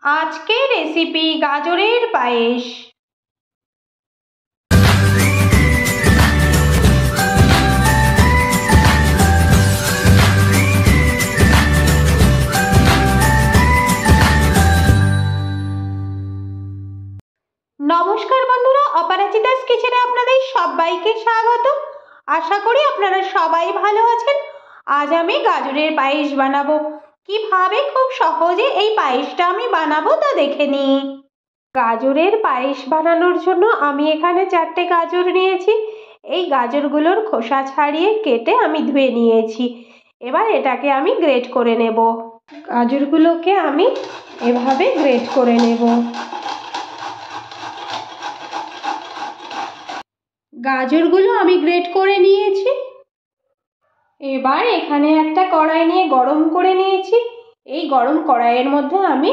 আজকের রেসিপি গাজরের পায়েস। নমস্কার বন্ধুরা, অপরাজিতাস কিচেনে আপনাদের সবাইকে স্বাগত। আশা করি আপনারা সবাই ভালো আছেন। আজ আমি গাজরের পায়েস বানাবো। কিভাবে খুব সহজে এই পায়েসটা আমি বানাবো তা দেখে নিই। গাজরের পায়েস বানানোর জন্য আমি এখানে 4টে গাজর নিয়েছি। এই গাজরগুলোর খোসা ছাড়িয়ে কেটে আমি ধুয়ে নিয়েছি। এবার এটাকে আমি গ্রেট করে নেব। গাজরগুলোকে আমি এভাবে গ্রেট করে নেব। গাজরগুলো আমি গ্রেট করে নিয়েছি। এবার এখানে একটা কড়াই নিয়ে গরম করে নিয়েছি। এই গরম কড়াইয়ের মধ্যে আমি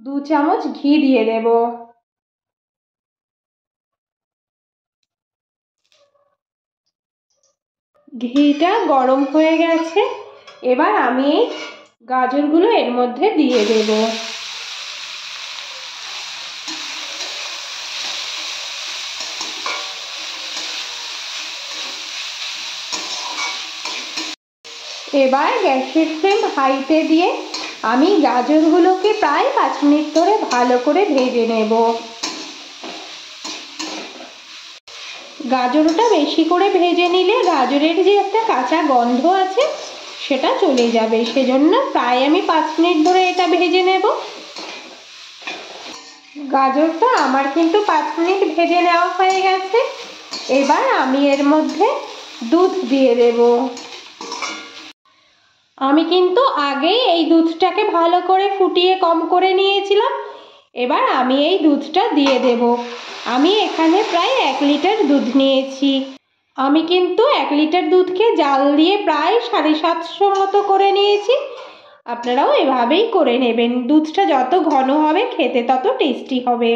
2 চামচ ঘি দিয়ে দেব। ঘিটা গরম হয়ে গেছে। এবার আমি এই গাজরগুলো এর মধ্যে দিয়ে দেব। এবার গ্যাসের ফ্লেম হাইতে দিয়ে আমি গাজরগুলোকে প্রায় 5 মিনিট ধরে ভালো করে ভেজে নেব। গাজরটা বেশি করে ভেজে নিলে গাজরের যে একটা কাঁচা গন্ধ আছে সেটা চলে যাবে, সেজন্য প্রায় আমি 5 মিনিট ধরে এটা ভেজে নেব। গাজরটা আমার কিন্তু 5 মিনিট ভেজে নেওয়া হয়ে গেছে। এবার আমি এর মধ্যে দুধ দিয়ে দেব। আমি কিন্তু আগেই এই দুধটাকে ভালো করে ফুটিয়ে কম করে নিয়েছিলাম। এবার আমি এই দুধটা দিয়ে দেব। আমি এখানে প্রায় 1 লিটার দুধ নিয়েছি। আমি কিন্তু 1 লিটার দুধকে জাল দিয়ে প্রায় 750 মতো করে নিয়েছি। আপনারাও এভাবেই করে নেবেন। দুধটা যত ঘন হবে খেতে তত টেস্টি হবে।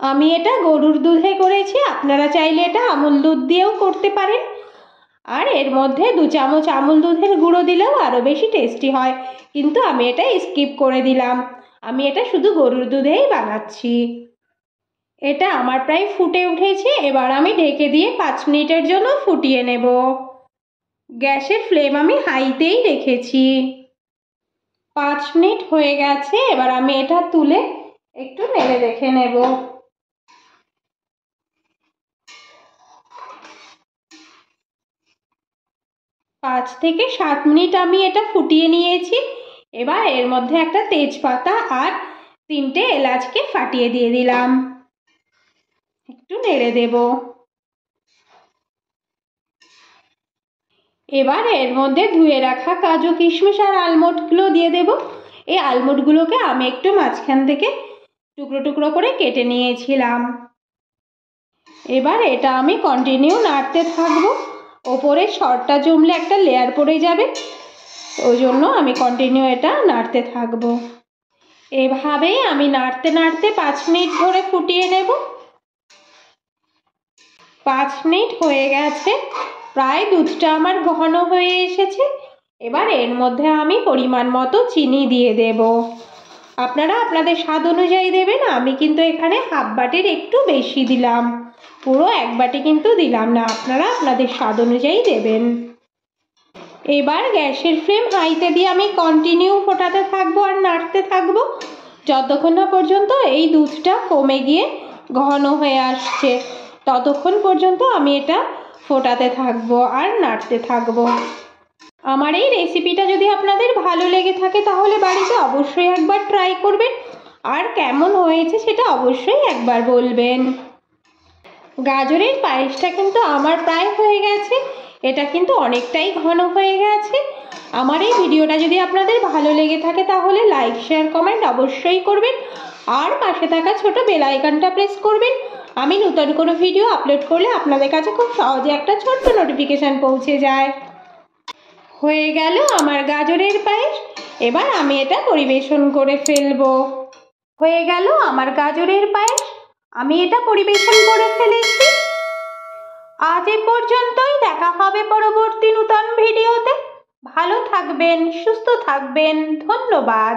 আমি এটা গরুর দুধে করেছি, আপনারা চাইলে এটা আমুল দুধ দিয়েও করতে পারেন। আর এর মধ্যে 2 চামচ আমুল দুধের গুঁড়ো দিলেও আরও বেশি টেস্টি হয়, কিন্তু আমি এটা স্কিপ করে দিলাম। আমি এটা শুধু গরুর দুধেই বানাচ্ছি। এটা আমার প্রায় ফুটে উঠেছে। এবার আমি ঢেকে দিয়ে 5 মিনিটের জন্য ফুটিয়ে নেব। গ্যাসের ফ্লেম আমি হাইতেই রেখেছি। 5 মিনিট হয়ে গেছে। এবার আমি এটা তুলে একটু নেড়ে দেখে নেব। পাঁচ থেকে 7 মিনিট আমি এটা ফুটিয়ে নিয়েছি। এবার এর মধ্যে একটা তেজপাতা আর 3টে এলাচকে ফাটিয়ে দিয়ে দিলাম। একটু নেড়ে দেব। এবার এর মধ্যে ধুয়ে রাখা কাজু কিশমিশ আর আলমন্ডগুলো দিয়ে দেব। এই আলমন্ডগুলোকে আমি একটু মাঝখান থেকে টুকরো টুকরো করে কেটে নিয়েছিলাম। এবার এটা আমি কন্টিনিউ নাড়তে থাকবো। ওপরে সরটা জমলে একটা লেয়ার পড়ে যাবে, ওই জন্য আমি কন্টিনিউ এটা নাড়তে থাকবো। এভাবেই আমি নাড়তে নাড়তে 5 মিনিট ধরে ফুটিয়ে নেব। 5 মিনিট হয়ে গেছে। প্রায় দুধটা আমার ঘন হয়ে এসেছে। এবার এর মধ্যে আমি পরিমাণ মতো চিনি দিয়ে দেব। আপনারা আপনাদের স্বাদ অনুযায়ী দেবেন। আমি কিন্তু এখানে হাফ বাটির একটু বেশি দিলাম, পুরো 1 বাটি কিন্তু দিলাম না। আপনারা আপনাদের স্বাদ অনুযায়ী দেবেন। এবার গ্যাসের ফ্লেম হাইতে দিয়ে আমি কন্টিনিউ ফোটাতে থাকবো আর নাড়তে থাকবো যতক্ষণ না পর্যন্ত এই দুধটা কমে গিয়ে ঘন হয়ে আসছে। ততক্ষণ পর্যন্ত আমি এটা ফোটাতে থাকবো আর নাড়তে থাকবো। আমার এই রেসিপিটা যদি আপনাদের ভালো লেগে থাকে তাহলে বাড়িতে অবশ্যই একবার ট্রাই করবেন, আর কেমন হয়েছে সেটা অবশ্যই একবার বলবেন। গাজরের পায়েসটা কিন্তু আমার প্রায় হয়ে গেছে। এটা কিন্তু অনেকটাই ঘন হয়ে গেছে। আমার এই ভিডিওটা যদি আপনাদের ভালো লেগে থাকে তাহলে লাইক শেয়ার কমেন্ট অবশ্যই করবেন, আর পাশে থাকা ছোট বেল আইকনটা প্রেস করবেন। আমি নতুন কোনো ভিডিও আপলোড করলে আপনাদের কাছে খুব সহজে একটা ছোট্ট নোটিফিকেশান পৌঁছে যায়। হয়ে গেল আমার গাজরের পায়েস। এবার আমি এটা পরিবেশন করে ফেলবো। হয়ে গেল আমার গাজরের পায়েস। আমি এটা পরিবেশন করে ফেলেছি। আজ এ পর্যন্তই। দেখা হবে পরবর্তী নতুন ভিডিওতে। ভালো থাকবেন, সুস্থ থাকবেন। ধন্যবাদ।